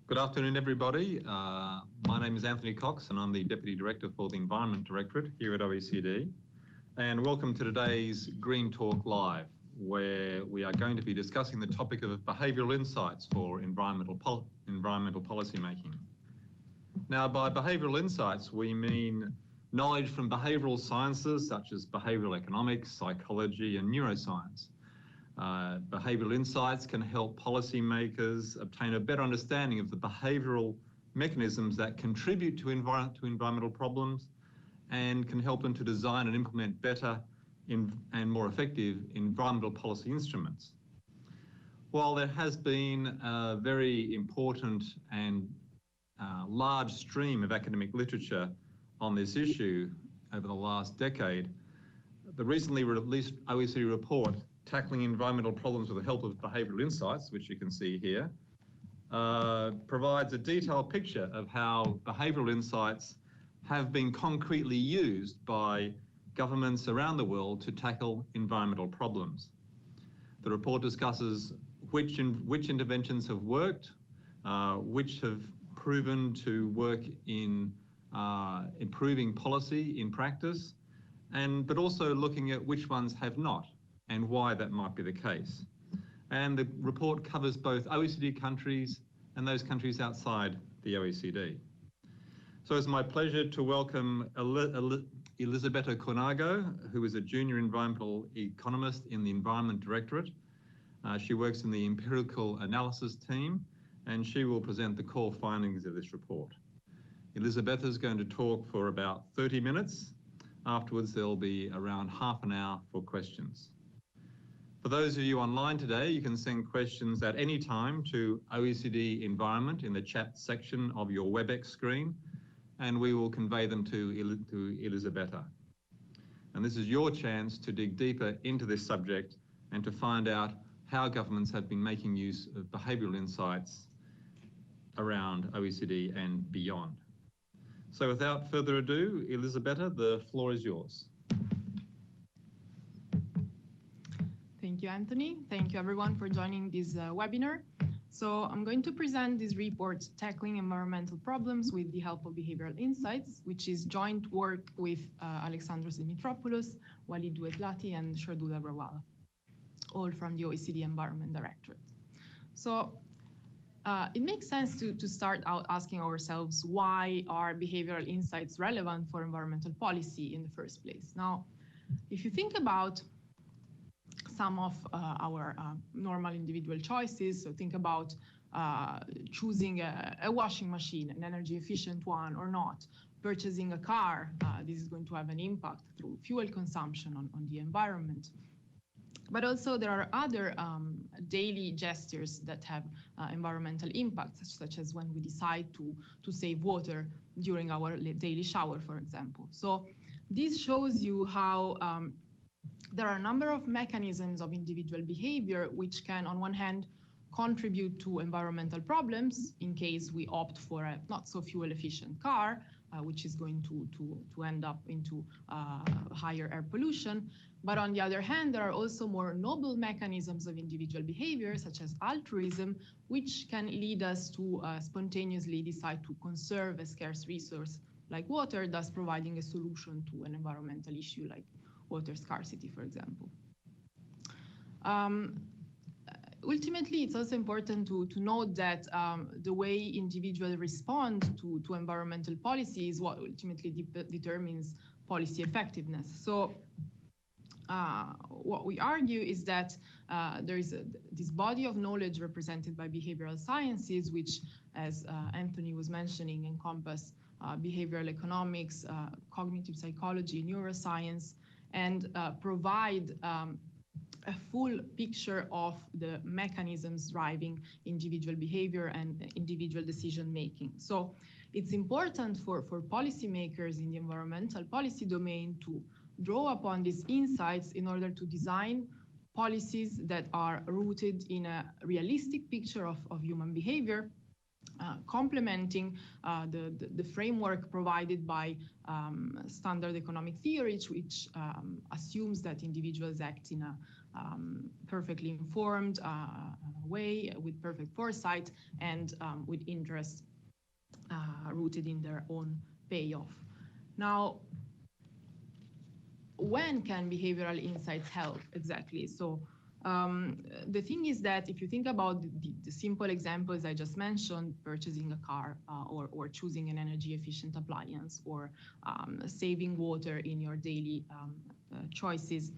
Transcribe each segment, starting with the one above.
Good afternoon, everybody. My name is Anthony Cox and I'm the Deputy Director for the Environment Directorate here at OECD. And welcome to today's Green Talk Live, where we are going to be discussing the topic of behavioural insights for environmental policy making. Now, by behavioural insights, we mean knowledge from behavioural sciences such as behavioural economics, psychology and neuroscience. Behavioural insights can help policymakers obtain a better understanding of the behavioural mechanisms that contribute to environmental problems and can help them to design and implement better and more effective environmental policy instruments. While there has been a very important and large stream of academic literature on this issue over the last decade, the recently released OECD report Tackling Environmental Problems with the Help of Behavioural Insights, which you can see here, provides a detailed picture of how behavioural insights have been concretely used by governments around the world to tackle environmental problems. The report discusses which interventions have worked, which have proven to work in improving policy in practice, but also looking at which ones have not, and why that might be the case. And the report covers both OECD countries and those countries outside the OECD. So it's my pleasure to welcome Elisabetta Cornago, who is a junior environmental economist in the Environment Directorate. She works in the empirical analysis team, and she will present the core findings of this report. Elisabetta is going to talk for about 30 minutes. Afterwards, there'll be around half an hour for questions. For those of you online today, you can send questions at any time to OECD Environment in the chat section of your WebEx screen, and we will convey them to Elisabetta. And this is your chance to dig deeper into this subject and to find out how governments have been making use of behavioural insights around OECD and beyond. So without further ado, Elisabetta, the floor is yours. Thank you, Anthony. Thank you, everyone, for joining this webinar. So I'm going to present this report, Tackling Environmental Problems with the Help of Behavioural Insights, which is joint work with Alexandros Dimitropoulos, Walid Douetlati, and Shardul Agrawala, all from the OECD Environment Directorate. So it makes sense to start out asking ourselves, why are behavioural insights relevant for environmental policy in the first place? Now, if you think about some of our normal individual choices, so think about choosing a washing machine, an energy efficient one or not, purchasing a car, this is going to have an impact through fuel consumption on the environment. But also there are other daily gestures that have environmental impacts, such as when we decide to save water during our daily shower, for example. So this shows you how there are a number of mechanisms of individual behavior which can, on one hand, contribute to environmental problems in case we opt for a not so fuel efficient car, which is going to end up into higher air pollution. But on the other hand, there are also more noble mechanisms of individual behavior, such as altruism, which can lead us to spontaneously decide to conserve a scarce resource like water, thus providing a solution to an environmental issue like water scarcity, for example. Ultimately, it's also important to note that the way individuals respond to environmental policy is what ultimately determines policy effectiveness. So what we argue is that there is this body of knowledge represented by behavioral sciences, which, as Anthony was mentioning, encompass behavioral economics, cognitive psychology, neuroscience, and provide a full picture of the mechanisms driving individual behavior and individual decision making. So it's important for policymakers in the environmental policy domain to draw upon these insights in order to design policies that are rooted in a realistic picture of human behavior, complementing the framework provided by standard economic theory, which assumes that individuals act in a perfectly informed, way, with perfect foresight, and with interest rooted in their own payoff. Now, when can behavioral insights help exactly? So the thing is that if you think about the simple examples I just mentioned, purchasing a car or choosing an energy efficient appliance or saving water in your daily choices,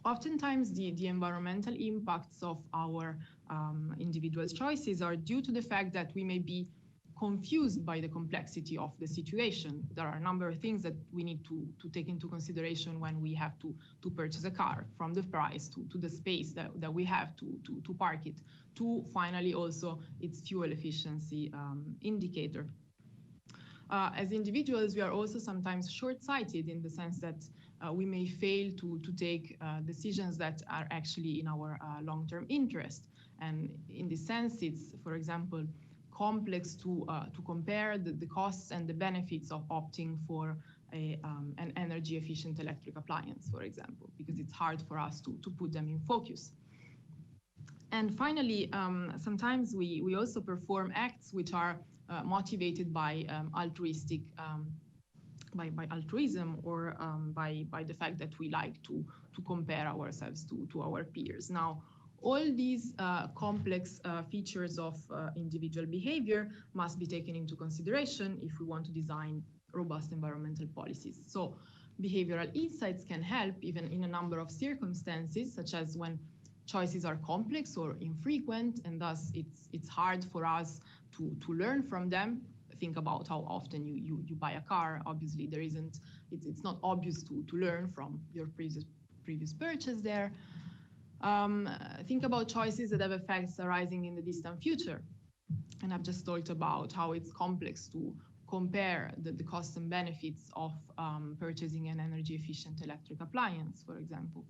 oftentimes the environmental impacts of our individual choices are due to the fact that we may be confused by the complexity of the situation. There are a number of things that we need to take into consideration when we have to purchase a car, from the price to the space that we have to park it, to finally also its fuel efficiency indicator. As individuals, we are also sometimes short-sighted in the sense that we may fail to take decisions that are actually in our long-term interest. And in this sense, it's, for example, complex to compare the costs and the benefits of opting for an energy efficient electric appliance, for example, because it's hard for us to put them in focus. And finally, sometimes we also perform acts which are motivated by altruistic, by altruism, or by the fact that we like to compare ourselves to our peers. Now, all these complex features of individual behavior must be taken into consideration if we want to design robust environmental policies. So behavioral insights can help even in a number of circumstances, such as when choices are complex or infrequent, and thus it's hard for us to learn from them. Think about how often you buy a car. Obviously, it's not obvious to learn from your previous purchase there. Think about choices that have effects arising in the distant future. And I've just talked about how it's complex to compare the costs and benefits of purchasing an energy efficient electric appliance, for example.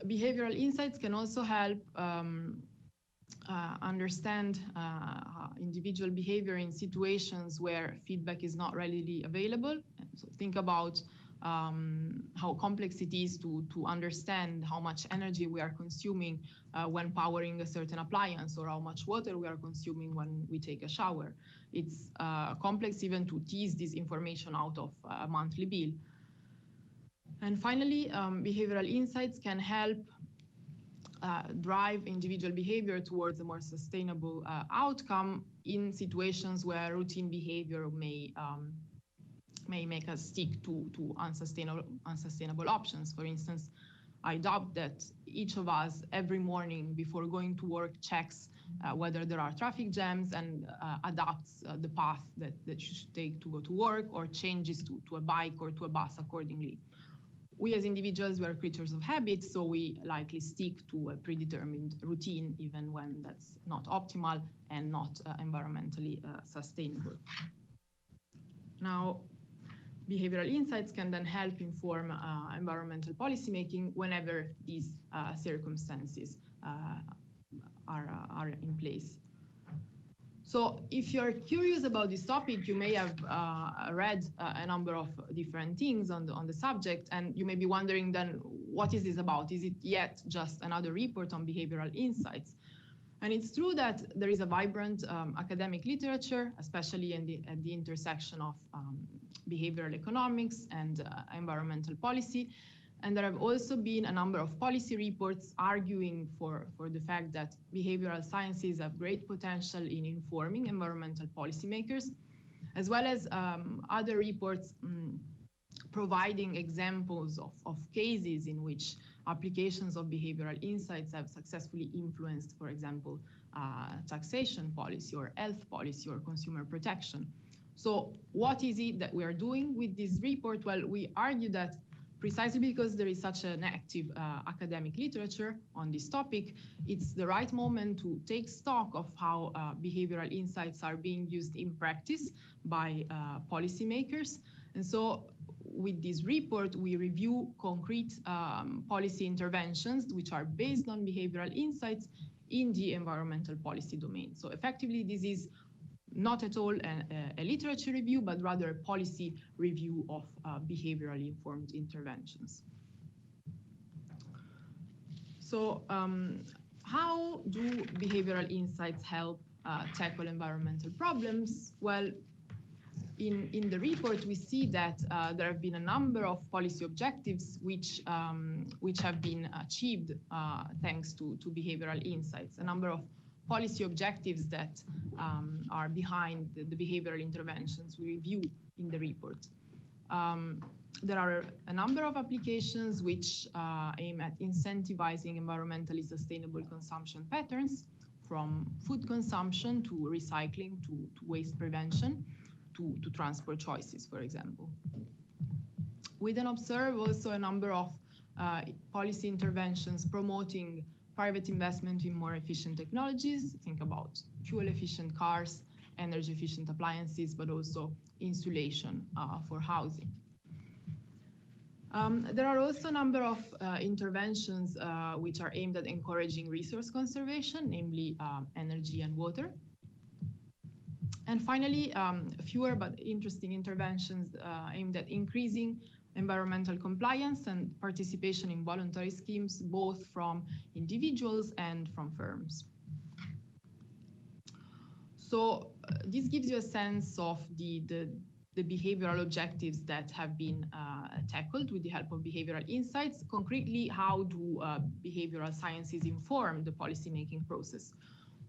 Behavioral insights can also help understand individual behavior in situations where feedback is not readily available. So think about how complex it is to understand how much energy we are consuming when powering a certain appliance, or how much water we are consuming when we take a shower. It's complex even to tease this information out of a monthly bill. And finally, behavioral insights can help drive individual behavior towards a more sustainable outcome in situations where routine behavior may make us stick to unsustainable options. For instance, I doubt that each of us every morning before going to work checks whether there are traffic jams and adapts the path that you should take to go to work, or changes to a bike or to a bus accordingly. We as individuals, we are creatures of habit, so we likely stick to a predetermined routine even when that's not optimal and not environmentally sustainable. Now, behavioral insights can then help inform environmental policymaking whenever these circumstances are in place. So if you're curious about this topic, you may have read a number of different things on the subject, and you may be wondering then, what is this about? Is it yet just another report on behavioral insights? And it's true that there is a vibrant academic literature, especially at the intersection of behavioral economics and environmental policy. And there have also been a number of policy reports arguing for the fact that behavioral sciences have great potential in informing environmental policymakers, as well as other reports providing examples of cases in which applications of behavioral insights have successfully influenced, for example, taxation policy or health policy or consumer protection. So what is it that we are doing with this report? Well, we argue that precisely because there is such an active academic literature on this topic, it's the right moment to take stock of how behavioral insights are being used in practice by policymakers. And so with this report, we review concrete policy interventions which are based on behavioral insights in the environmental policy domain. So effectively, this is not at all a literature review, but rather a policy review of behaviorally informed interventions. So how do behavioral insights help tackle environmental problems? Well, in the report, we see that there have been a number of policy objectives which have been achieved thanks to behavioral insights. A number of policy objectives that are behind the behavioral interventions we review in the report. There are a number of applications which aim at incentivizing environmentally sustainable consumption patterns, from food consumption to recycling to waste prevention to transport choices, for example. We then observe also a number of policy interventions promoting private investment in more efficient technologies. Think about fuel-efficient cars, energy-efficient appliances, but also insulation for housing. There are also a number of interventions which are aimed at encouraging resource conservation, namely energy and water. And finally, fewer but interesting interventions aimed at increasing environmental compliance and participation in voluntary schemes, both from individuals and from firms. So this gives you a sense of the behavioral objectives that have been tackled with the help of behavioral insights. Concretely, how do behavioral sciences inform the policymaking process?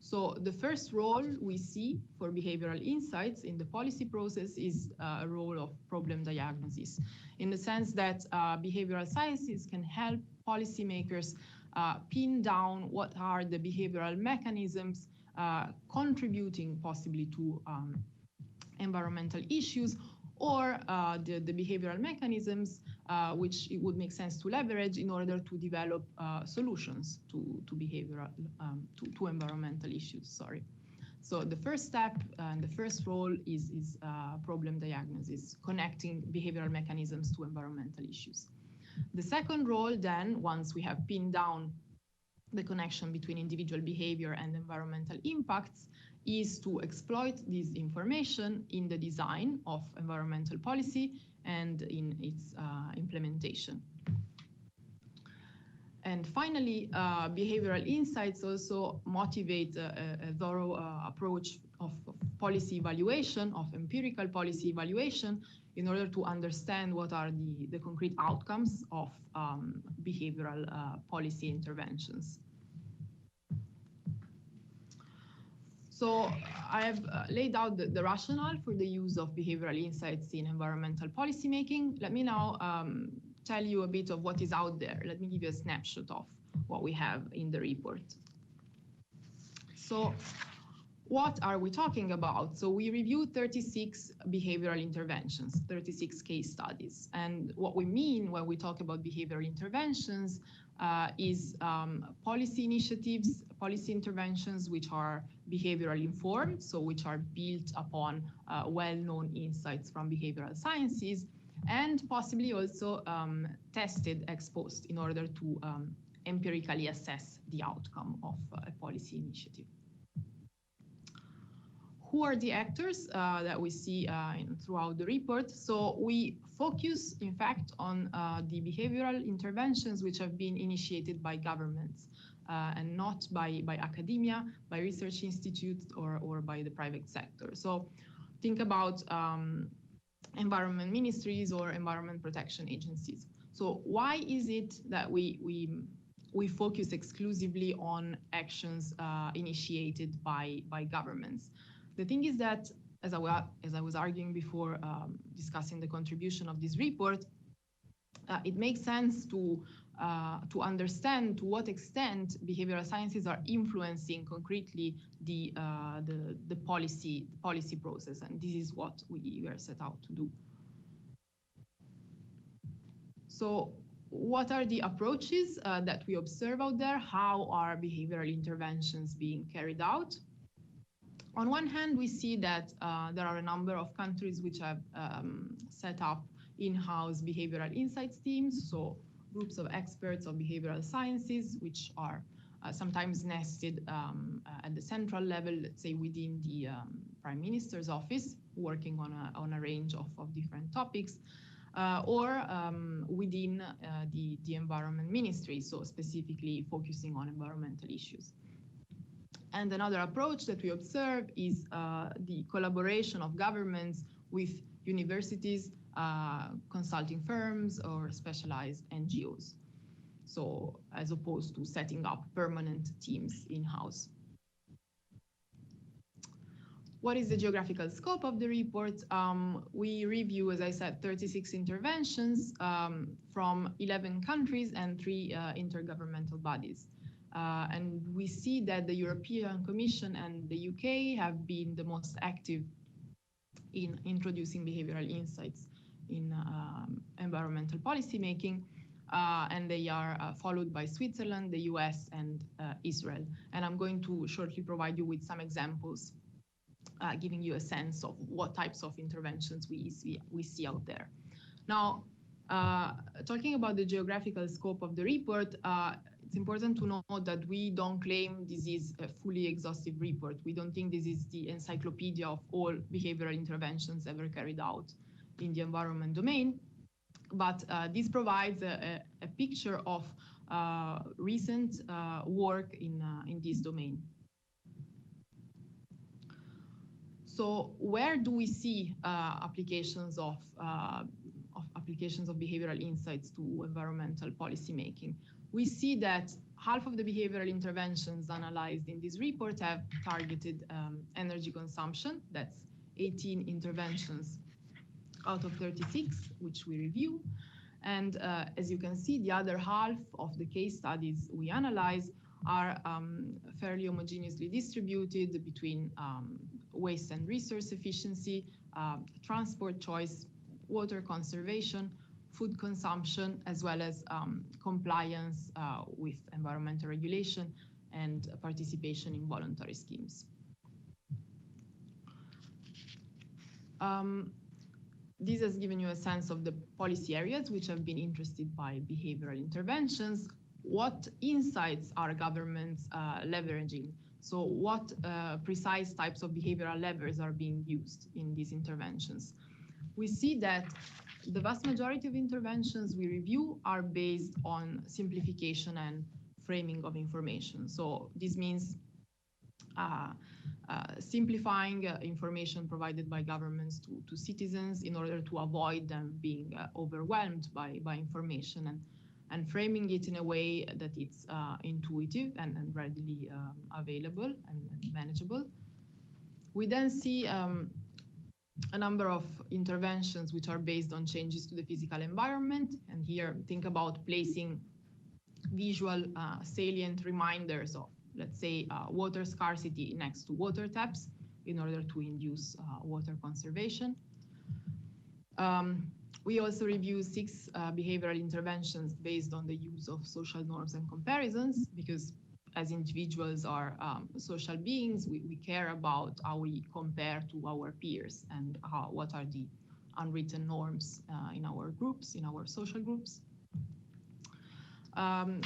So the first role we see for behavioral insights in the policy process is a role of problem diagnosis, in the sense that behavioral sciences can help policymakers pin down what are the behavioral mechanisms contributing possibly to environmental issues, or the behavioral mechanisms which it would make sense to leverage in order to develop solutions to behavioral to environmental issues. Sorry. So the first step and the first role is problem diagnosis, connecting behavioral mechanisms to environmental issues. The second role then, once we have pinned down the connection between individual behavior and environmental impacts, is to exploit this information in the design of environmental policy and in its implementation. And finally, behavioral insights also motivate a thorough approach of policy evaluation, of empirical policy evaluation, in order to understand what are the concrete outcomes of behavioral policy interventions. So I have laid out the rationale for the use of behavioral insights in environmental policymaking. Let me now tell you a bit of what is out there. Let me give you a snapshot of what we have in the report. So what are we talking about? So we reviewed 36 behavioral interventions, 36 case studies. And what we mean when we talk about behavioral interventions is policy initiatives, policy interventions which are behavioral informed, so which are built upon well-known insights from behavioral sciences, and possibly also tested ex post in order to empirically assess the outcome of a policy initiative. Who are the actors that we see throughout the report? So we focus, in fact, on the behavioral interventions which have been initiated by governments and not by academia, by research institutes, or by the private sector. So think about environment ministries or environment protection agencies. So why is it that we focus exclusively on actions initiated by governments? The thing is that, as I was arguing before, discussing the contribution of this report, it makes sense to understand to what extent behavioral sciences are influencing concretely the policy process, and this is what we are set out to do. So what are the approaches that we observe out there? How are behavioral interventions being carried out? On one hand, we see that there are a number of countries which have set up in-house behavioral insights teams, so groups of experts of behavioral sciences, which are sometimes nested at the central level, let's say within the Prime Minister's office, working on a range of different topics. or within the Environment Ministry, so specifically focusing on environmental issues. And another approach that we observe is the collaboration of governments with universities, consulting firms, or specialized NGOs. So as opposed to setting up permanent teams in-house. What is the geographical scope of the report? We review, as I said, 36 interventions from 11 countries and 3 intergovernmental bodies. And we see that the European Commission and the UK have been the most active in introducing behavioral insights in environmental policy making. And they are followed by Switzerland, the US, and Israel. And I'm going to shortly provide you with some examples, giving you a sense of what types of interventions we see out there. Now, talking about the geographical scope of the report, it's important to note that we don't claim this is a fully exhaustive report. We don't think this is the encyclopedia of all behavioral interventions ever carried out in the environment domain. But this provides a picture of recent work in this domain. So where do we see applications of behavioral insights to environmental policy making? We see that half of the behavioral interventions analyzed in this report have targeted energy consumption. That's 18 interventions out of 36, which we review. And as you can see, the other half of the case studies we analyze are fairly homogeneously distributed between waste and resource efficiency, transport choice, water conservation, food consumption, as well as compliance with environmental regulation and participation in voluntary schemes. This has given you a sense of the policy areas which have been interested by behavioral interventions. What insights are governments leveraging? So what precise types of behavioral levers are being used in these interventions? We see that the vast majority of interventions we review are based on simplification and framing of information. So this means simplifying information provided by governments to citizens in order to avoid them being overwhelmed by information, and framing it in a way that it's intuitive and readily available and manageable. We then see a number of interventions which are based on changes to the physical environment. And here, think about placing visual salient reminders of, let's say, water scarcity next to water taps in order to induce water conservation. We also review 6 behavioral interventions based on the use of social norms and comparisons, because as individuals are social beings, we care about how we compare to our peers and what are the unwritten norms in our groups, in our social groups.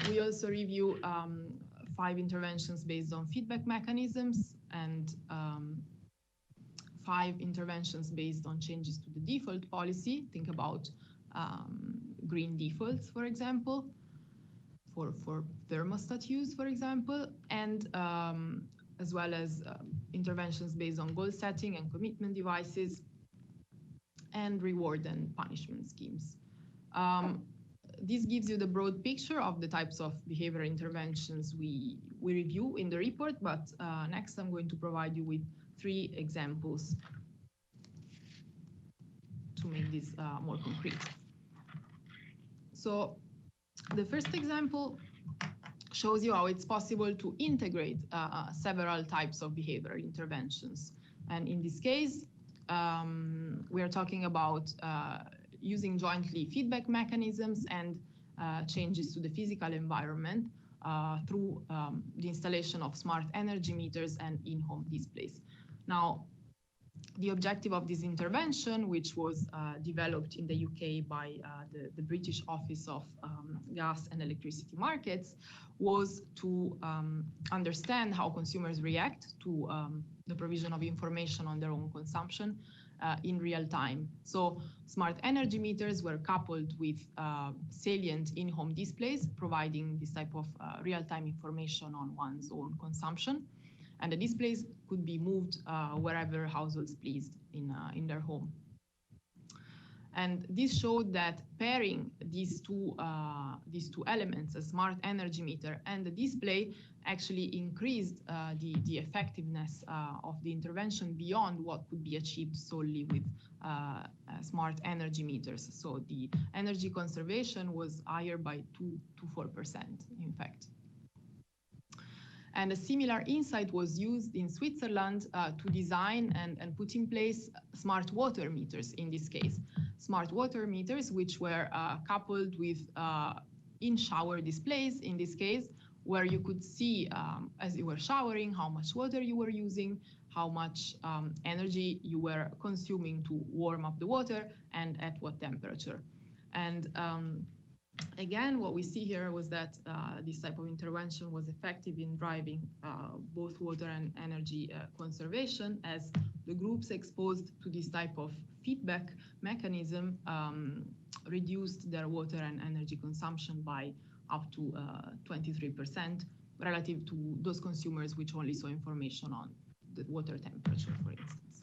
We also review 5 interventions based on feedback mechanisms and 5 interventions based on changes to the default policy. Think about green defaults, for example, for thermostat use, for example, and as well as interventions based on goal setting and commitment devices and reward and punishment schemes. This gives you the broad picture of the types of behavioral interventions we review in the report, but next I'm going to provide you with 3 examples to make this more concrete. So the first example shows you how it's possible to integrate several types of behavioral interventions. And in this case, we are talking about using jointly feedback mechanisms and changes to the physical environment through the installation of smart energy meters and in-home displays. Now, the objective of this intervention, which was developed in the UK by the British Office of Gas and Electricity Markets, was to understand how consumers react to the provision of information on their own consumption, in real time. So smart energy meters were coupled with salient in-home displays, providing this type of real-time information on one's own consumption. And the displays could be moved wherever households pleased in their home. And this showed that pairing these two elements, a smart energy meter and the display, actually increased the effectiveness of the intervention beyond what could be achieved solely with smart energy meters. So the energy conservation was higher by 2 to 4%, in fact. And a similar insight was used in Switzerland to design and put in place smart water meters in this case. Smart water meters, which were coupled with in-shower displays in this case, where you could see as you were showering how much water you were using, how much energy you were consuming to warm up the water, and at what temperature. And again, what we see here was that this type of intervention was effective in driving both water and energy conservation, as the groups exposed to this type of feedback mechanism reduced their water and energy consumption by up to 23% relative to those consumers which only saw information on the water temperature, for instance.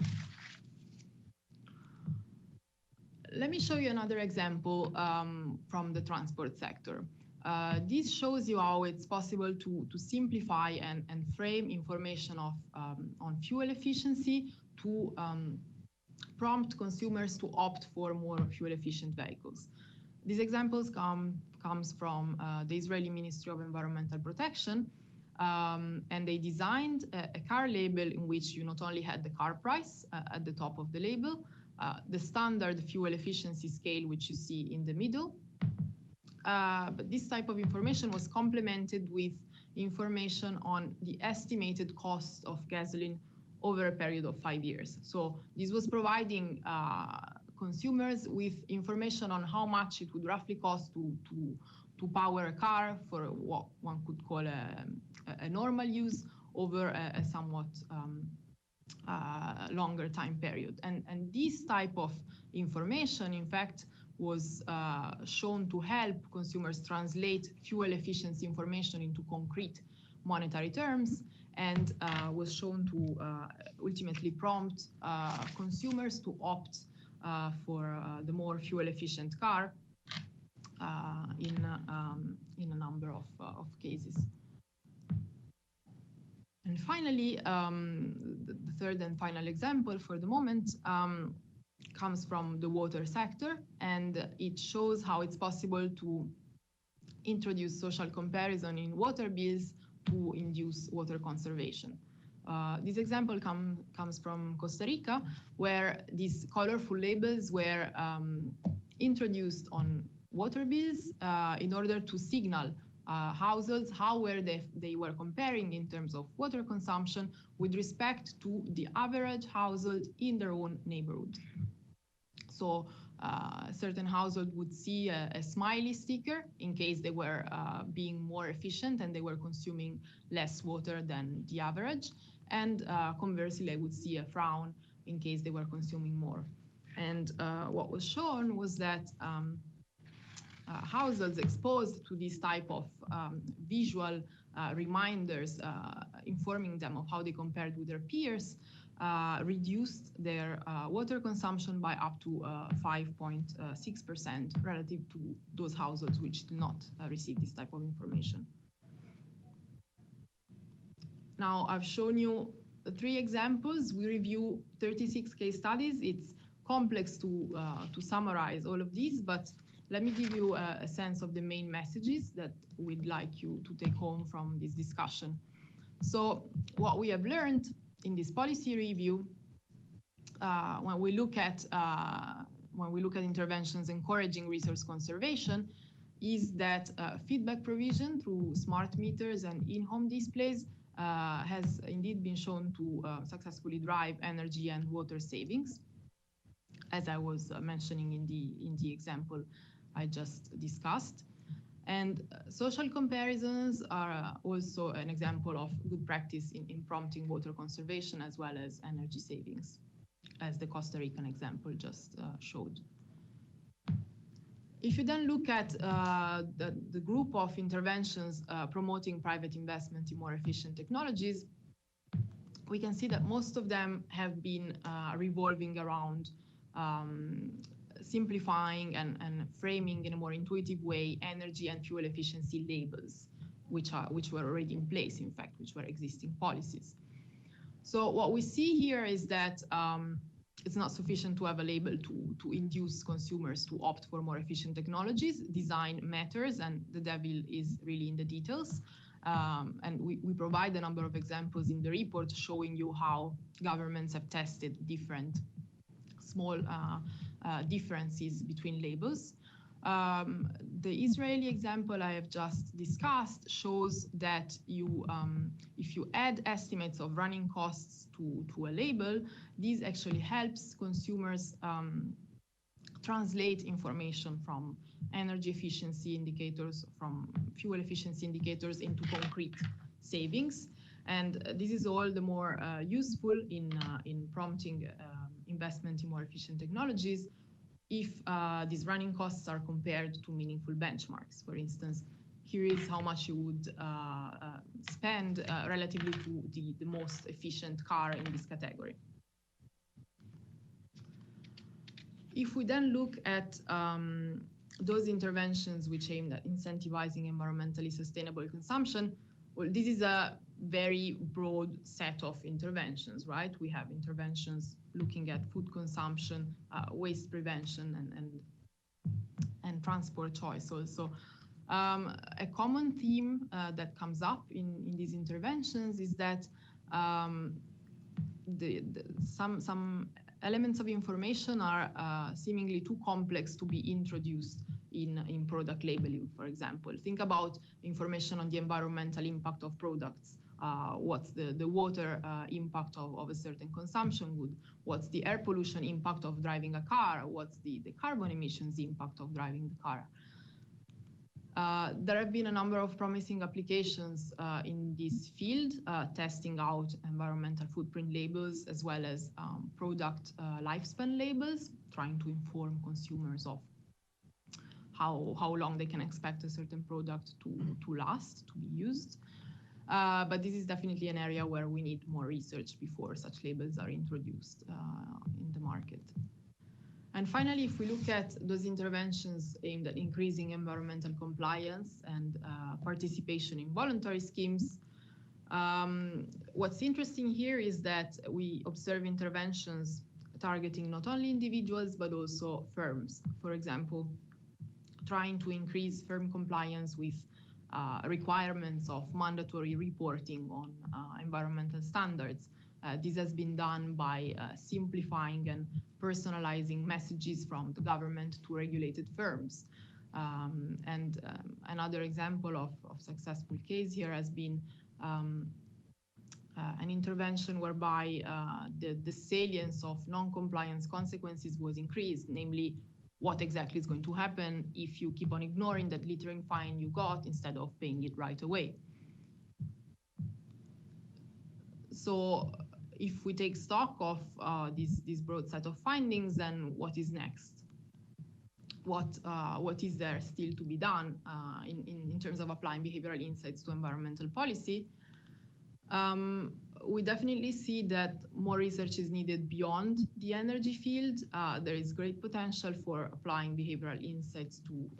Let me show you another example from the transport sector. This shows you how it's possible to simplify and frame information on fuel efficiency to prompt consumers to opt for more fuel-efficient vehicles. These examples comes from the Israeli Ministry of Environmental Protection, and they designed a car label in which you not only had the car price at the top of the label, the standard fuel efficiency scale, which you see in the middle. But this type of information was complemented with information on the estimated cost of gasoline over a period of 5 years. So this was providing consumers with information on how much it would roughly cost to power a car for what one could call a normal use over a somewhat longer time period. And this type of information, in fact, was shown to help consumers translate fuel efficiency information into concrete monetary terms, and was shown to ultimately prompt consumers to opt for the more fuel efficient car in a number of cases. And finally, the third and final example for the moment comes from the water sector, and it shows how it's possible to introduce social comparison in water bills to induce water conservation. This example comes from Costa Rica, where these colorful labels were introduced on water bills in order to signal households how they were comparing in terms of water consumption with respect to the average household in their own neighborhood. So a certain household would see a smiley sticker in case they were being more efficient and they were consuming less water than the average. And conversely, I would see a frown in case they were consuming more. And what was shown was that households exposed to this type of visual reminders informing them of how they compared with their peers reduced their water consumption by up to 5.6% relative to those households which did not receive this type of information. Now, I've shown you 3 examples. We review 36 case studies. It's complex to summarize all of these, but let me give you a sense of the main messages that we'd like you to take home from this discussion. So what we have learned in this policy review, when we look at interventions encouraging resource conservation, is that feedback provision through smart meters and in-home displays has indeed been shown to successfully drive energy and water savings, as I was mentioning in the example I just discussed. And social comparisons are also an example of good practice in prompting water conservation as well as energy savings. as the Costa Rican example just showed. If you then look at the group of interventions promoting private investment in more efficient technologies, we can see that most of them have been revolving around simplifying and framing in a more intuitive way energy and fuel efficiency labels, which were already in place, in fact, which were existing policies. So what we see here is that it's not sufficient to have a label to induce consumers to opt for more efficient technologies. Design matters, and the devil is really in the details. And we provide a number of examples in the report showing you how governments have tested different small differences between labels. The Israeli example I have just discussed shows that if you add estimates of running costs to a label, this actually helps consumers translate information from energy efficiency indicators, from fuel efficiency indicators into concrete savings. And this is all the more useful in prompting investment in more efficient technologies if these running costs are compared to meaningful benchmarks. For instance, here is how much you would spend relatively to the most efficient car in this category. If we then look at those interventions which aim at incentivizing environmentally sustainable consumption, well, this is a very broad set of interventions, right? We have interventions looking at food consumption, waste prevention, and transport choice also. A common theme that comes up in these interventions is that some elements of information are seemingly too complex to be introduced in product labeling, for example. Think about information on the environmental impact of products. What's the water impact of a certain consumption good? What's the air pollution impact of driving a car? What's the carbon emissions impact of driving the car? There have been a number of promising applications in this field, testing out environmental footprint labels as well as product lifespan labels, trying to inform consumers of how long they can expect a certain product to last, to be used. But this is definitely an area where we need more research before such labels are introduced in the market. And finally, if we look at those interventions aimed at increasing environmental compliance and participation in voluntary schemes, what's interesting here is that we observe interventions targeting not only individuals, but also firms. For example, trying to increase firm compliance with requirements of mandatory reporting on environmental standards. This has been done by simplifying and personalizing messages from the government to regulated firms. And another example of successful case here has been an intervention whereby the salience of non-compliance consequences was increased, namely what exactly is going to happen if you keep on ignoring that littering fine you got instead of paying it right away. So if we take stock of this broad set of findings, then what is next? What is there still to be done in terms of applying behavioral insights to environmental policy? We definitely see that more research is needed beyond the energy field. There is great potential for applying behavioral insights to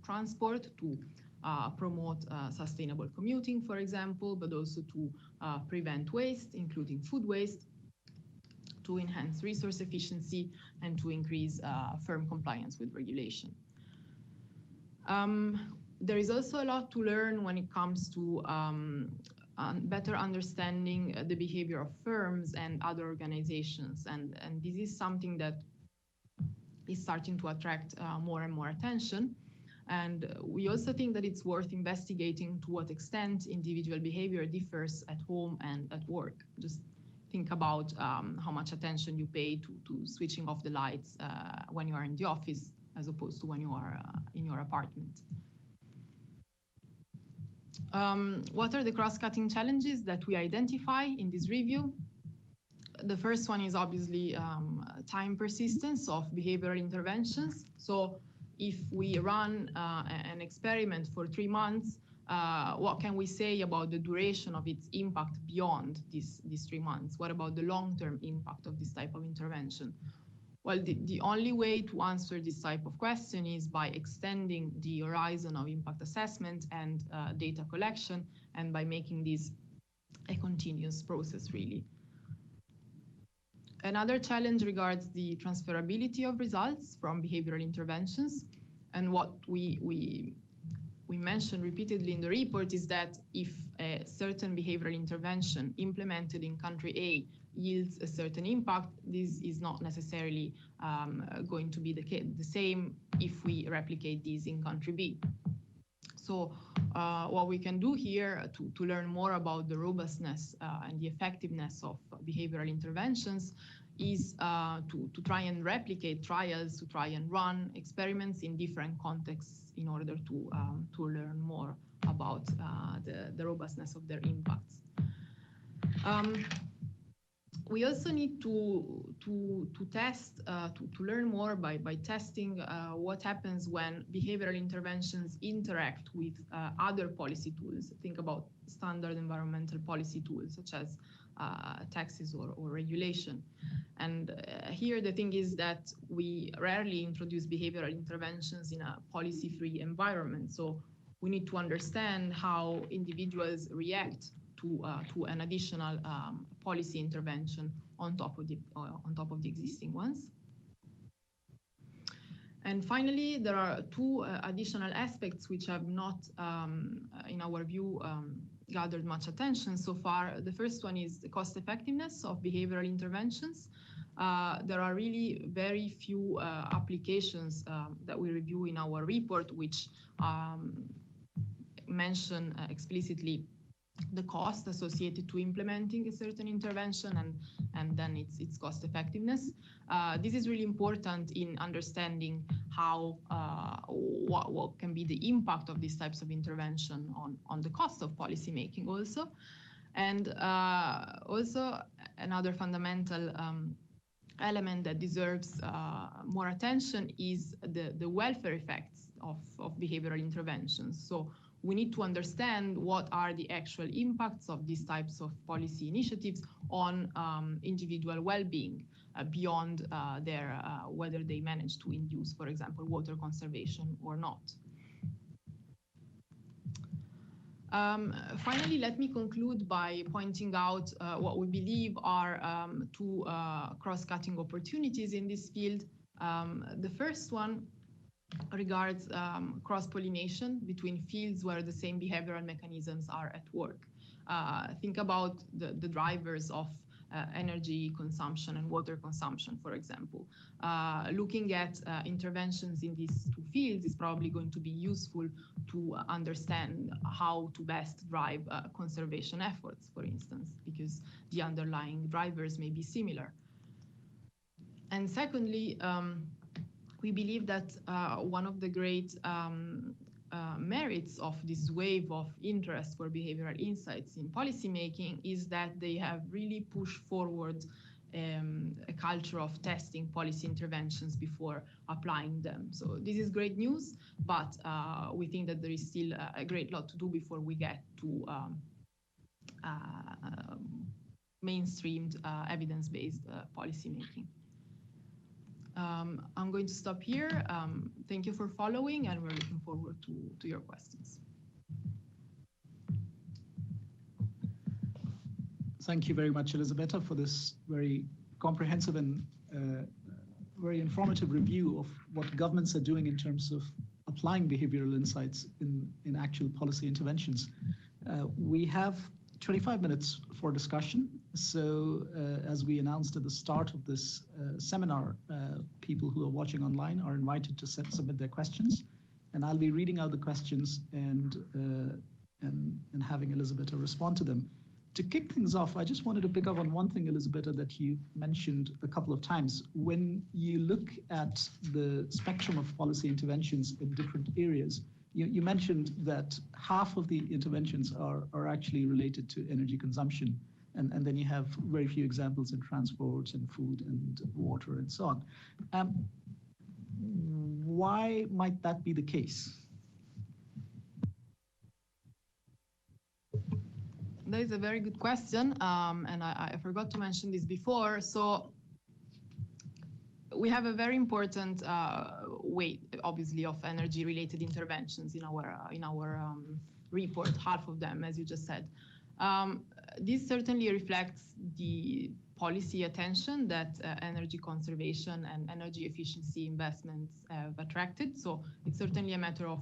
transport, to promote sustainable commuting, for example, but also to prevent waste, including food waste, to enhance resource efficiency, and to increase firm compliance with regulation. There is also a lot to learn when it comes to better understanding the behavior of firms and other organizations. And this is something that is starting to attract more and more attention. And we also think that it's worth investigating to what extent individual behavior differs at home and at work. Just think about how much attention you pay to switching off the lights when you are in the office as opposed to when you are in your apartment. What are the cross-cutting challenges that we identify in this review? the first one is obviously time persistence of behavioral interventions. So if we run an experiment for 3 months, what can we say about the duration of its impact beyond these 3 months? What about the long-term impact of this type of intervention? Well, the only way to answer this type of question is by extending the horizon of impact assessment and data collection, and by making this a continuous process, really. Another challenge regards the transferability of results from behavioral interventions. And what we mentioned repeatedly in the report is that if a certain behavioral intervention implemented in country A yields a certain impact, this is not necessarily going to be the same if we replicate these in country B. So what we can do here to learn more about the robustness and the effectiveness of behavioral interventions is to try and replicate trials, to try and run experiments in different contexts in order to learn more about the robustness of their impacts. We also need to test, to learn more by testing what happens when behavioral interventions interact with other policy tools. Think about standard environmental policy tools such as taxes or regulation. And here the thing is that we rarely introduce behavioral interventions in a policy-free environment. So we need to understand how individuals react to an additional policy intervention on top of the existing ones. And finally, there are two additional aspects which have not, in our view, gathered much attention so far. The first one is the cost effectiveness of behavioral interventions. There are really very few applications that we review in our report which mention explicitly the cost associated to implementing a certain intervention and then its cost effectiveness. This is really important in understanding how what can be the impact of these types of intervention on the cost of policy making also. And also another fundamental element that deserves more attention is the welfare effects of behavioral interventions. So we need to understand what are the actual impacts of these types of policy initiatives on individual well-being beyond their whether they manage to induce, for example, water conservation or not. Finally, let me conclude by pointing out what we believe are two cross-cutting opportunities in this field. The first one regards cross-pollination between fields where the same behavioral mechanisms are at work. Think about the drivers of energy consumption and water consumption, for example. Looking at interventions in these two fields is probably going to be useful to understand how to best drive conservation efforts, for instance, because the underlying drivers may be similar. And secondly, we believe that one of the great merits of this wave of interest for behavioral insights in policymaking is that they have really pushed forward a culture of testing policy interventions before applying them. So this is great news, but we think that there is still a great lot to do before we get to mainstreamed evidence-based policymaking. I'm going to stop here. Thank you for following, and we're looking forward to your questions. Thank you very much, Elisabetta, for this very comprehensive and very informative review of what governments are doing in terms of applying behavioral insights in actual policy interventions. We have 25 minutes for discussion. So as we announced at the start of this seminar, people who are watching online are invited to submit their questions. And I'll be reading out the questions and having Elisabetta respond to them. To kick things off, I just wanted to pick up on one thing, Elisabetta, that you mentioned a couple of times. When you look at the spectrum of policy interventions in different areas, you mentioned that half of the interventions are actually related to energy consumption. And then you have very few examples in transport and food and water and so on. Why might that be the case? That is a very good question, and I forgot to mention this before. So we have a very important weight, obviously, of energy-related interventions in our report, half of them, as you just said. This certainly reflects the policy attention that energy conservation and energy efficiency investments have attracted. So it's certainly a matter of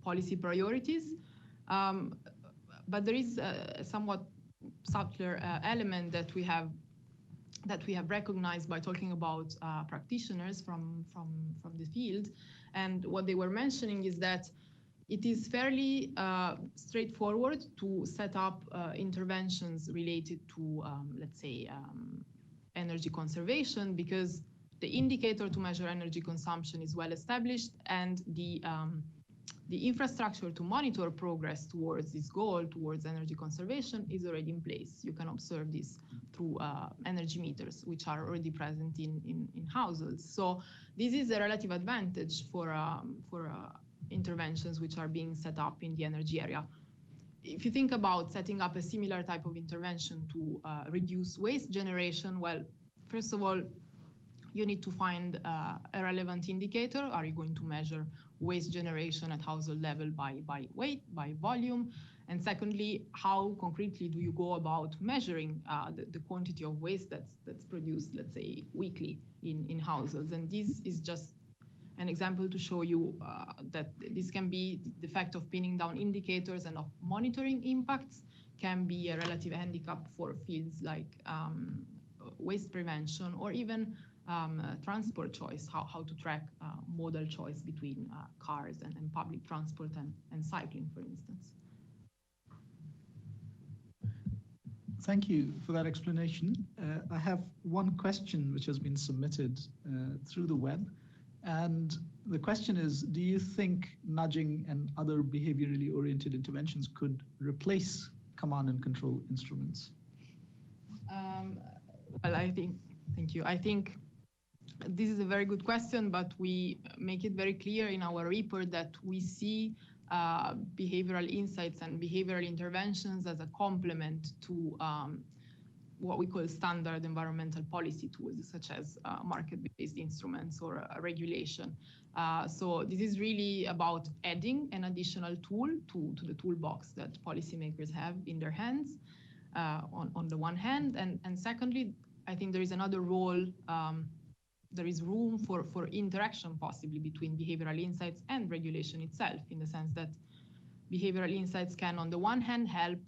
policy priorities. But there is a somewhat subtler element that we have recognized by talking about practitioners from the field. And what they were mentioning is that it is fairly straightforward to set up interventions related to, let's say, energy conservation, because the indicator to measure energy consumption is well established, and the infrastructure to monitor progress towards this goal, towards energy conservation, is already in place. You can observe this through energy meters, which are already present in households. So this is a relative advantage for interventions which are being set up in the energy area. If you think about setting up a similar type of intervention to reduce waste generation, well, first of all, you need to find a relevant indicator. Are you going to measure waste generation at household level by weight, by volume? And secondly, how concretely do you go about measuring the quantity of waste that's produced, let's say, weekly in households? And this is just an example to show you that this can be the fact of pinning down indicators and of monitoring impacts can be a relative handicap for fields like waste prevention, or even transport choice, how to track modal choice between cars and public transport and cycling, for instance. Thank you for that explanation. I have one question which has been submitted through the web. And the question is, do you think nudging and other behaviorally oriented interventions could replace command and control instruments? Well, thank you. I think this is a very good question, but we make it very clear in our report that we see behavioral insights and behavioral interventions as a complement to what we call standard environmental policy tools, such as market-based instruments or regulation. So this is really about adding an additional tool to the toolbox that policymakers have in their hands, on the one hand. And secondly, I think there is another role, there is room for interaction possibly between behavioral insights and regulation itself, in the sense that behavioral insights can, on the one hand, help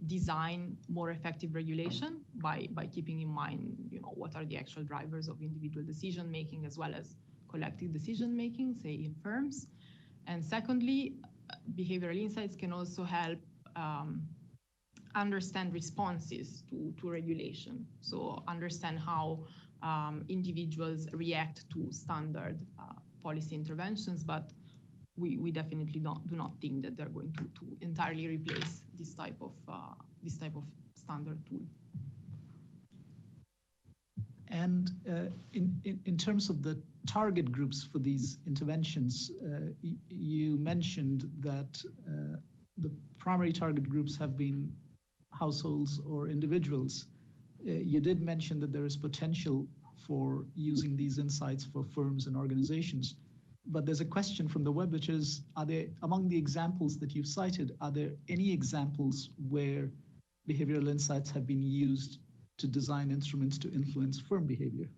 design more effective regulation by keeping in mind, what are the actual drivers of individual decision making as well as collective decision making, say in firms. And secondly, behavioral insights can also help understand responses to regulation. So understand how individuals react to standard policy interventions, but we definitely do not think that they're going to entirely replace this type of standard tool. And in terms of the target groups for these interventions, you mentioned that the primary target groups have been households or individuals. You did mention that there is potential for using these insights for firms and organizations. But there's a question from the web, which is, are there, among the examples that you've cited, are there any examples where behavioral insights have been used to design instruments to influence firm behavior?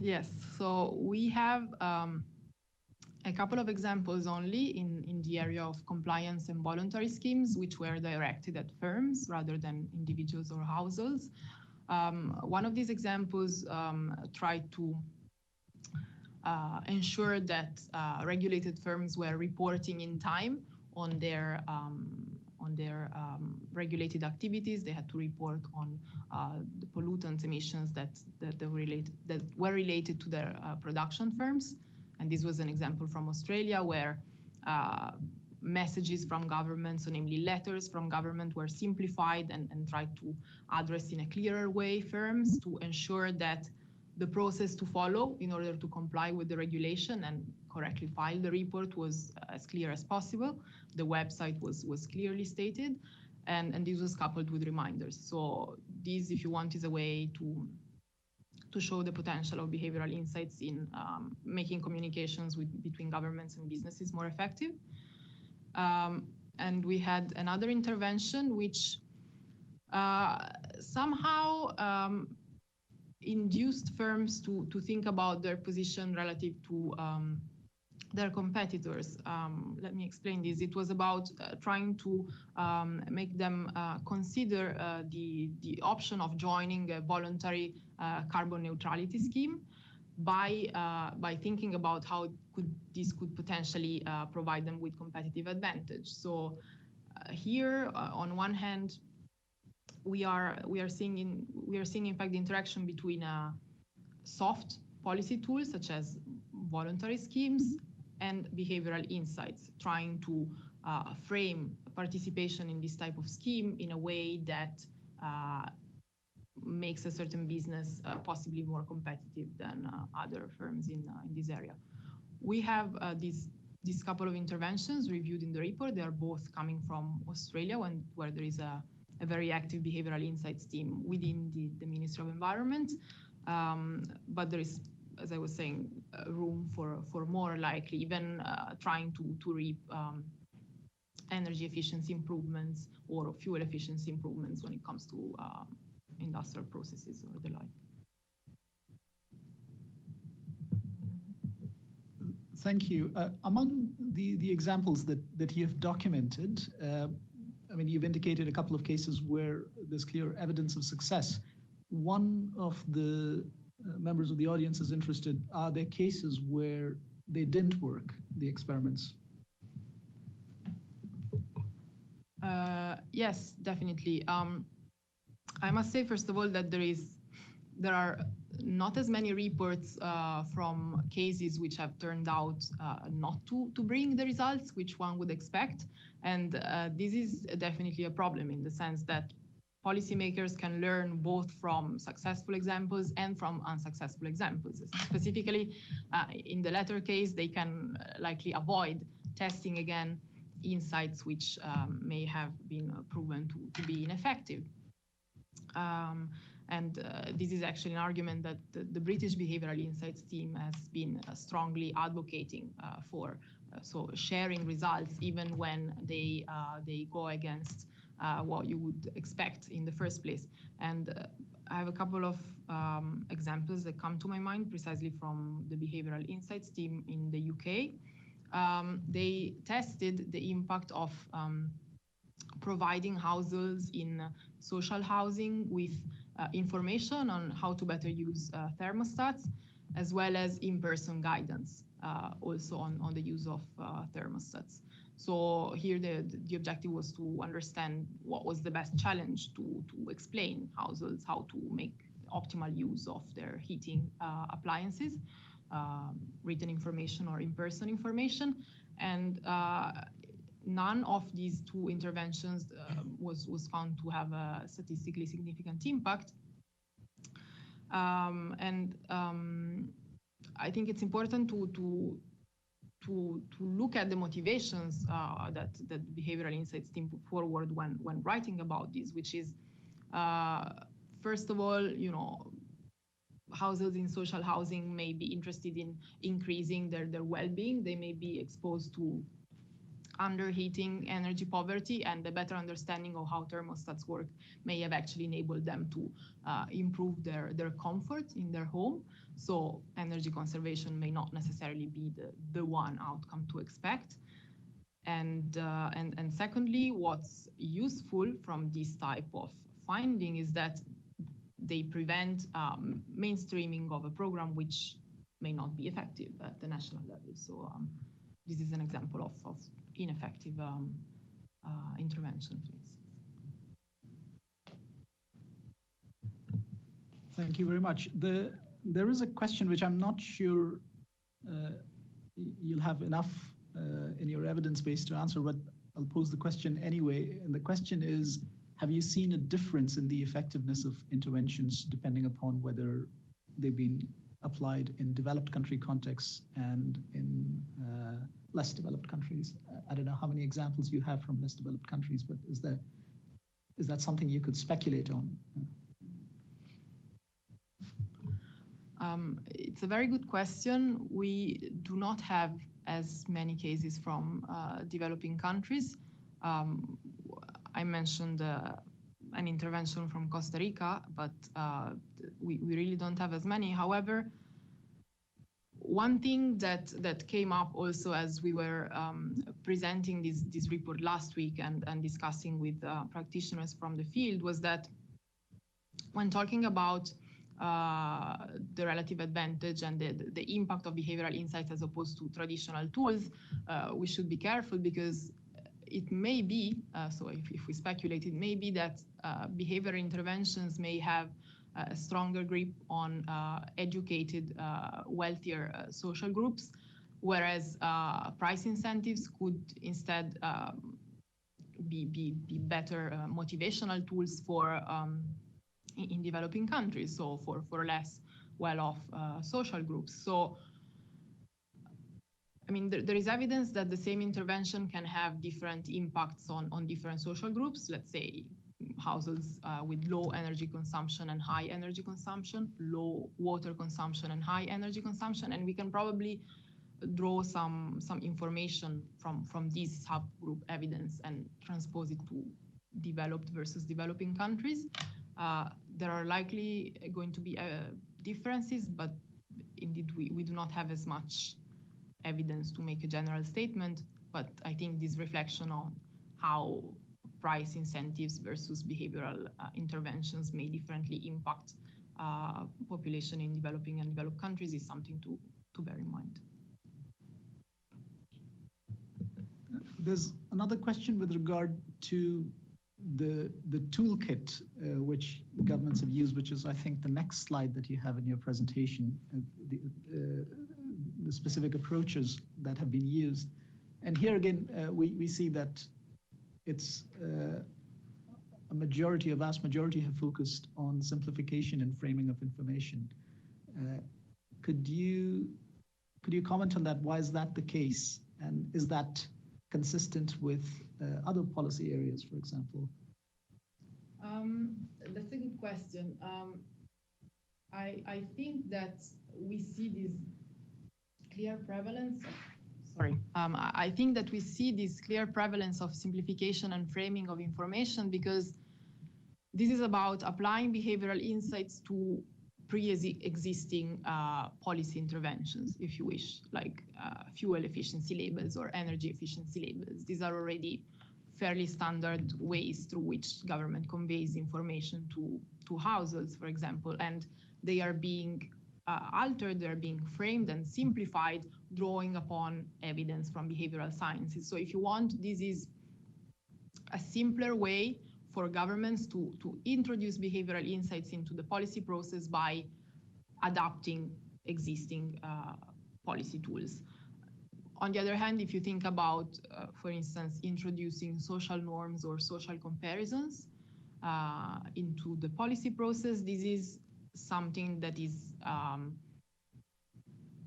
Yes, so we have a couple of examples only in the area of compliance and voluntary schemes, which were directed at firms rather than individuals or households. One of these examples tried to ensure that regulated firms were reporting in time on their regulated activities. They had to report on the pollutant emissions that were related to their production firms. And this was an example from Australia, where messages from government, so namely letters from government, were simplified and tried to address in a clearer way firms to ensure that the process to follow in order to comply with the regulation and correctly file the report was as clear as possible. The website was clearly stated, and this was coupled with reminders. So this, if you want, is a way to show the potential of behavioral insights in making communications between governments and businesses more effective. And we had another intervention which somehow induced firms to think about their position relative to their competitors. Let me explain this. It was about trying to make them consider the option of joining a voluntary carbon neutrality scheme by thinking about how this could potentially provide them with competitive advantage. So here, on one hand, we are seeing in fact the interaction between soft policy tools such as voluntary schemes and behavioral insights, trying to frame participation in this type of scheme in a way that makes a certain business possibly more competitive than other firms in this area. We have these couple of interventions reviewed in the report. They are both coming from Australia, where there is a very active behavioral insights team within the Ministry of Environment. But there is, as I was saying, room for more, likely even trying to reap energy efficiency improvements or fuel efficiency improvements when it comes to industrial processes or the like. Thank you. Among the examples that you have documented, I mean, you've indicated a couple of cases where there's clear evidence of success. One of the members of the audience is interested, are there cases where they didn't work, the experiments? Yes, definitely. I must say, first of all, that there are not as many reports from cases which have turned out not to bring the results which one would expect. And this is definitely a problem in the sense that policymakers can learn both from successful examples and from unsuccessful examples. Specifically, in the latter case, they can likely avoid testing again insights which may have been proven to be ineffective. And this is actually an argument that the British Behavioural Insights team has been strongly advocating for. So sharing results even when they go against what you would expect in the first place. And I have a couple of examples that come to my mind precisely from the Behavioural Insights team in the UK. They tested the impact of providing households in social housing with information on how to better use thermostats, as well as in-person guidance also on the use of thermostats. So here the objective was to understand what was the best challenge to explain households how to make optimal use of their heating appliances, written information or in-person information. And none of these two interventions was found to have a statistically significant impact. And I think it's important to look at the motivations that the Behavioural Insights team put forward when writing about this, which is, first of all, households in social housing may be interested in increasing their well-being. They may be exposed to underheating, energy poverty, and a better understanding of how thermostats work may have actually enabled them to improve their comfort in their home. So energy conservation may not necessarily be the one outcome to expect. And secondly, what's useful from this type of finding is that they prevent mainstreaming of a program which may not be effective at the national level. So this is an example of ineffective intervention. Thank you very much. There is a question which I'm not sure you'll have enough in your evidence base to answer, but I'll pose the question anyway. And the question is, have you seen a difference in the effectiveness of interventions depending upon whether they've been applied in developed country contexts and in less developed countries? I don't know how many examples you have from less developed countries, but is that something you could speculate on? It's a very good question. We do not have as many cases from developing countries. I mentioned an intervention from Costa Rica, but we really don't have as many. However, one thing that came up also as we were presenting this report last week and discussing with practitioners from the field was that when talking about the relative advantage and the impact of behavioral insights as opposed to traditional tools, we should be careful because it may be, so if we speculate, it may be that behavioral interventions may have a stronger grip on educated, wealthier social groups, whereas price incentives could instead be better motivational tools for in developing countries, so for less well-off social groups. So, I mean, there is evidence that the same intervention can have different impacts on different social groups. Let's say households with low energy consumption and high energy consumption, low water consumption and high energy consumption, and we can probably draw some information from this subgroup evidence and transpose it to developed versus developing countries. There are likely going to be differences, but indeed we do not have as much evidence to make a general statement. But I think this reflection on how price incentives versus behavioral interventions may differently impact population in developing and developed countries is something to bear in mind. There's another question with regard to the toolkit which governments have used, which is, I think, the next slide that you have in your presentation, the specific approaches that have been used. And here again, we see that it's a vast majority have focused on simplification and framing of information. Could you comment on that? Why is that the case? And is that consistent with other policy areas, for example? That's a good question. I think that we see this clear prevalence of, I think that we see this clear prevalence of simplification and framing of information because this is about applying behavioral insights to pre-existing policy interventions, if you wish, like fuel efficiency labels or energy efficiency labels. These are already fairly standard ways through which government conveys information to households, for example, and they are being altered, they're being framed and simplified, drawing upon evidence from behavioral sciences. So if you want, this is a simpler way for governments to introduce behavioral insights into the policy process by adapting existing policy tools. On the other hand, if you think about, for instance, introducing social norms or social comparisons into the policy process, this is something that is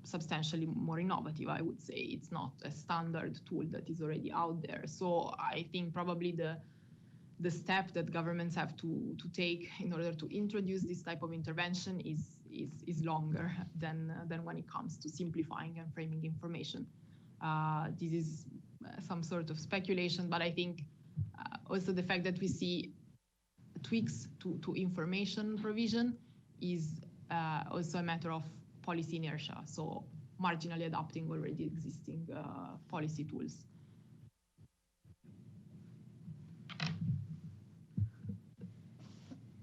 substantially more innovative, I would say. It's not a standard tool that is already out there. So I think probably the step that governments have to take in order to introduce this type of intervention is longer than when it comes to simplifying and framing information. This is some sort of speculation, but I think also the fact that we see tweaks to information provision is also a matter of policy inertia, so marginally adapting already existing policy tools.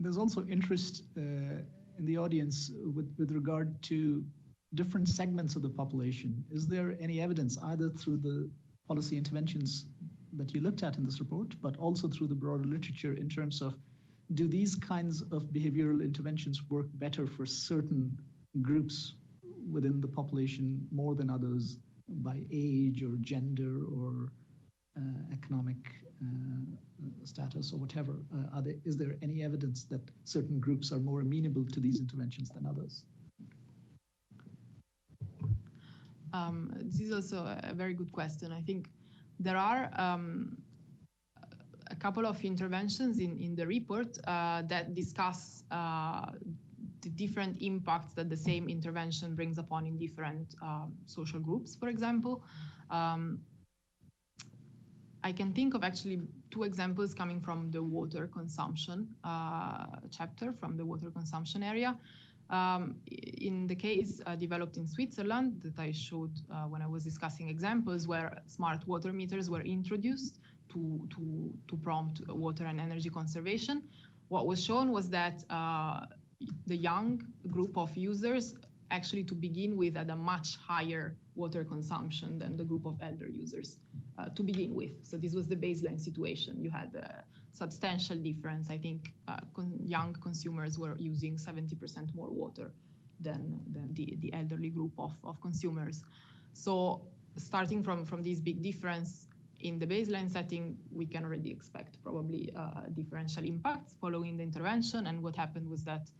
There's also interest in the audience with regard to different segments of the population. Is there any evidence, either through the policy interventions that you looked at in this report, but also through the broader literature, in terms of, do these kinds of behavioral interventions work better for certain groups within the population more than others? by age or gender or economic status or whatever? Is there any evidence that certain groups are more amenable to these interventions than others? This is also a very good question. I think there are a couple of interventions in the report that discuss the different impacts that the same intervention brings upon in different social groups, for example. I can think of actually two examples coming from the water consumption chapter, from the water consumption area. In the case developed in Switzerland that I showed when I was discussing examples where smart water meters were introduced to prompt water and energy conservation, what was shown was that the young group of users actually to begin with had a much higher water consumption than the group of elder users to begin with. So this was the baseline situation. You had a substantial difference. I think young consumers were using 70% more water than the elderly group of consumers. So starting from this big difference in the baseline setting, we can already expect probably differential impacts following the intervention. And what happened was that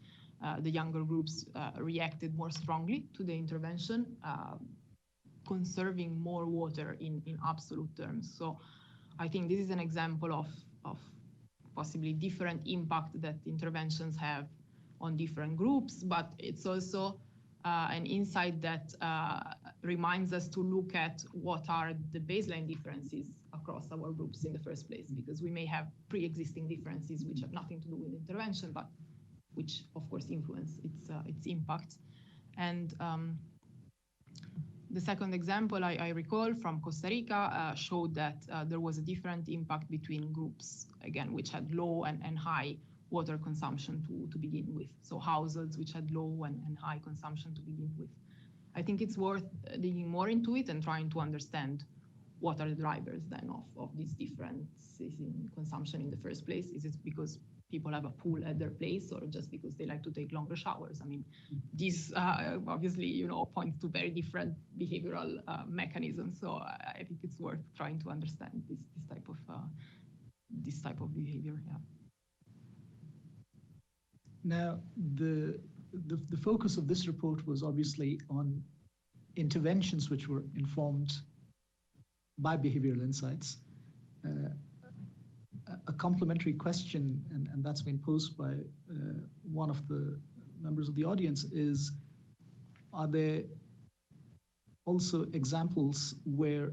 the younger groups reacted more strongly to the intervention, conserving more water in absolute terms. So I think this is an example of possibly different impact that interventions have on different groups, but it's also an insight that reminds us to look at what are the baseline differences across our groups in the first place, because we may have pre-existing differences which have nothing to do with intervention, but which of course influence its impact. And the second example I recall from Costa Rica showed that there was a different impact between groups, again, which had low and high water consumption to begin with. So households which had low and high consumption to begin with. I think it's worth digging more into it and trying to understand what are the drivers then of these differences in consumption in the first place. Is it because people have a pool at their place or just because they like to take longer showers? I mean, this obviously, points to very different behavioral mechanisms. So I think it's worth trying to understand this type of behavior. Yeah. Now, the focus of this report was obviously on interventions which were informed by behavioral insights. A complementary question, and that's been posed by one of the members of the audience, is, are there also examples where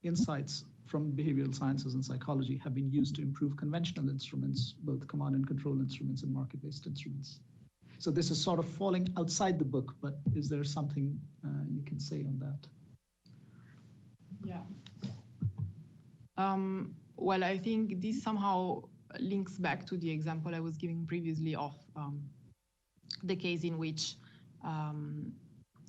insights from behavioral sciences and psychology have been used to improve conventional instruments, both command and control instruments and market-based instruments? So this is sort of falling outside the book, but is there something you can say on that? Yeah. Well, I think this somehow links back to the example I was giving previously of the case in which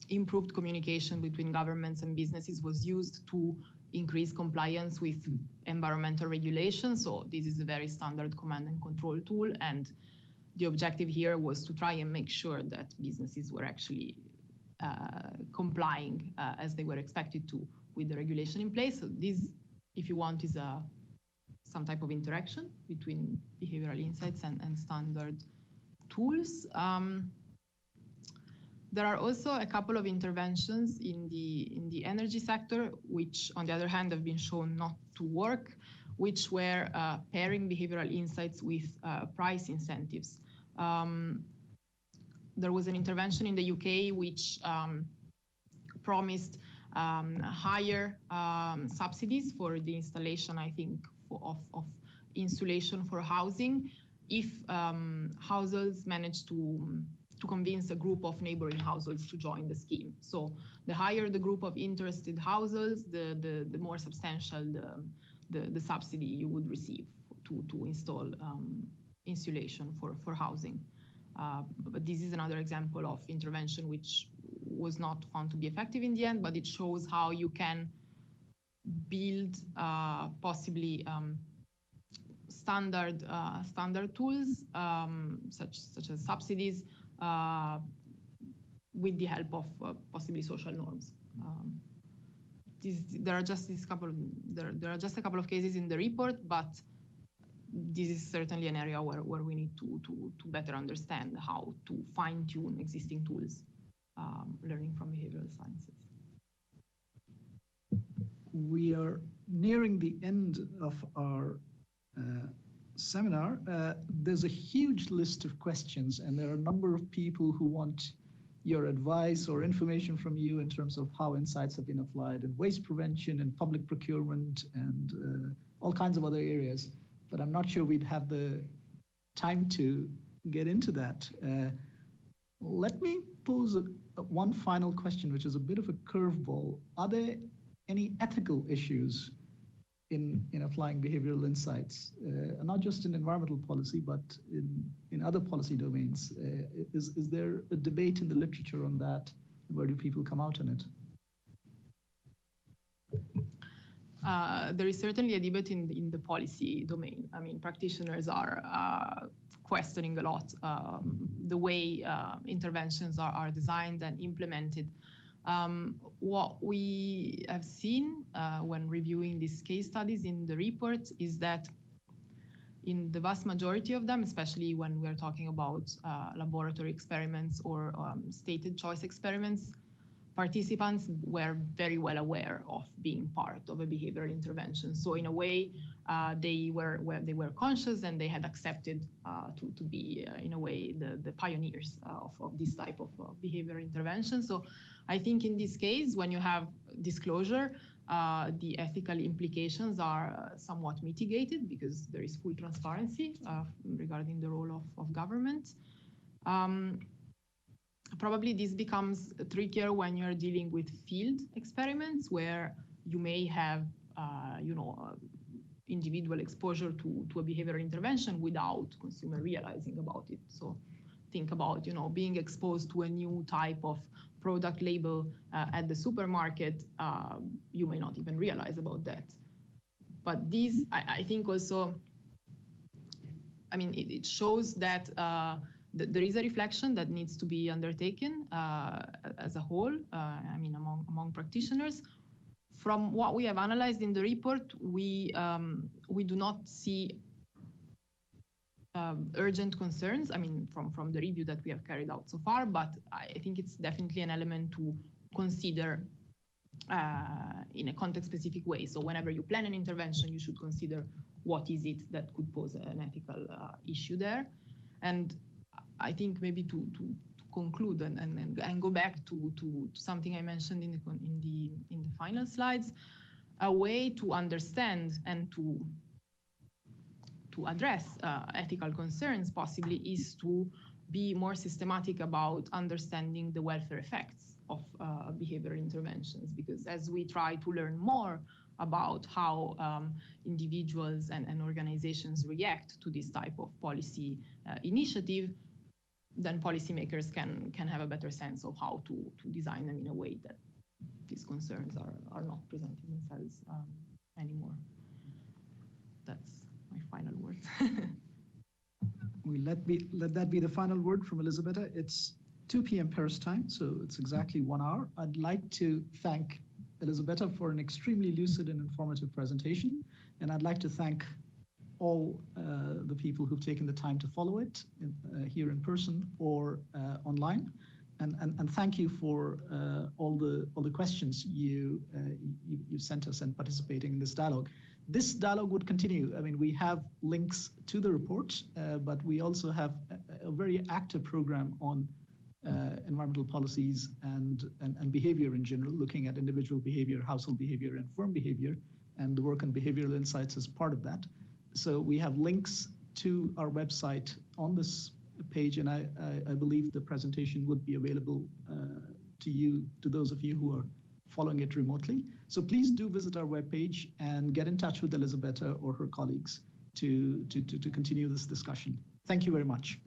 improved communication between governments and businesses was used to increase compliance with environmental regulations. So this is a very standard command and control tool. And the objective here was to try and make sure that businesses were actually complying as they were expected to with the regulation in place. So this, if you want, is some type of interaction between behavioral insights and standard tools. There are also a couple of interventions in the energy sector, which on the other hand have been shown not to work, which were pairing behavioral insights with price incentives. There was an intervention in the UK which promised higher subsidies for the installation, I think, of insulation for housing if households managed to convince a group of neighboring households to join the scheme. So the higher the group of interested households, the more substantial the subsidy you would receive to install insulation for housing. But this is another example of intervention which was not found to be effective in the end, but it shows how you can build possibly standard tools such as subsidies with the help of possibly social norms. there are just a couple of cases in the report, but this is certainly an area where we need to better understand how to fine-tune existing tools, learning from behavioral sciences. We are nearing the end of our seminar. There's a huge list of questions, and there are a number of people who want your advice or information from you in terms of how insights have been applied in waste prevention and public procurement and all kinds of other areas. But I'm not sure we'd have the time to get into that. Let me pose one final question, which is a bit of a curveball. Are there any ethical issues in applying behavioral insights, not just in environmental policy, but in other policy domains? Is there a debate in the literature on that? Where do people come out on it? There is certainly a debate in the policy domain. I mean, practitioners are questioning a lot the way interventions are designed and implemented. What we have seen when reviewing these case studies in the report is that in the vast majority of them, especially when we're talking about laboratory experiments or stated choice experiments, participants were very well aware of being part of a behavioral intervention. So in a way, they were conscious and they had accepted to be, in a way, the pioneers of this type of behavioral intervention. So I think in this case, when you have disclosure, the ethical implications are somewhat mitigated because there is full transparency regarding the role of government. Probably this becomes trickier when you're dealing with field experiments where you may have, individual exposure to a behavioral intervention without consumer realizing about it. So think about, being exposed to a new type of product label at the supermarket. You may not even realize about that. But these, I think also, I mean, it shows that there is a reflection that needs to be undertaken as a whole, I mean, among practitioners. From what we have analyzed in the report, we do not see urgent concerns, I mean, from the review that we have carried out so far, but I think it's definitely an element to consider in a context-specific way. So whenever you plan an intervention, you should consider what is it that could pose an ethical issue there. And I think maybe to conclude and go back to something I mentioned in the final slides, a way to understand and to address ethical concerns possibly is to be more systematic about understanding the welfare effects of behavioral interventions, because as we try to learn more about how individuals and organizations react to this type of policy initiative, then policymakers can have a better sense of how to design them in a way that these concerns are not presenting themselves anymore. That's my final word. We let that be the final word from Elisabetta. It's 2 p.m. Paris time, so it's exactly 1 hour. I'd like to thank Elisabetta for an extremely lucid and informative presentation, and I'd like to thank all the people who've taken the time to follow it here in person or online, and thank you for all the questions you sent us and participating in this dialogue. This dialogue would continue. I mean, we have links to the report, but we also have a very active program on environmental policies and behavior in general, looking at individual behavior, household behavior, and firm behavior, and the work on behavioral insights is part of that. So we have links to our website on this page, and I believe the presentation would be available to those of you who are following it remotely. So please do visit our webpage and get in touch with Elisabetta or her colleagues to continue this discussion. Thank you very much.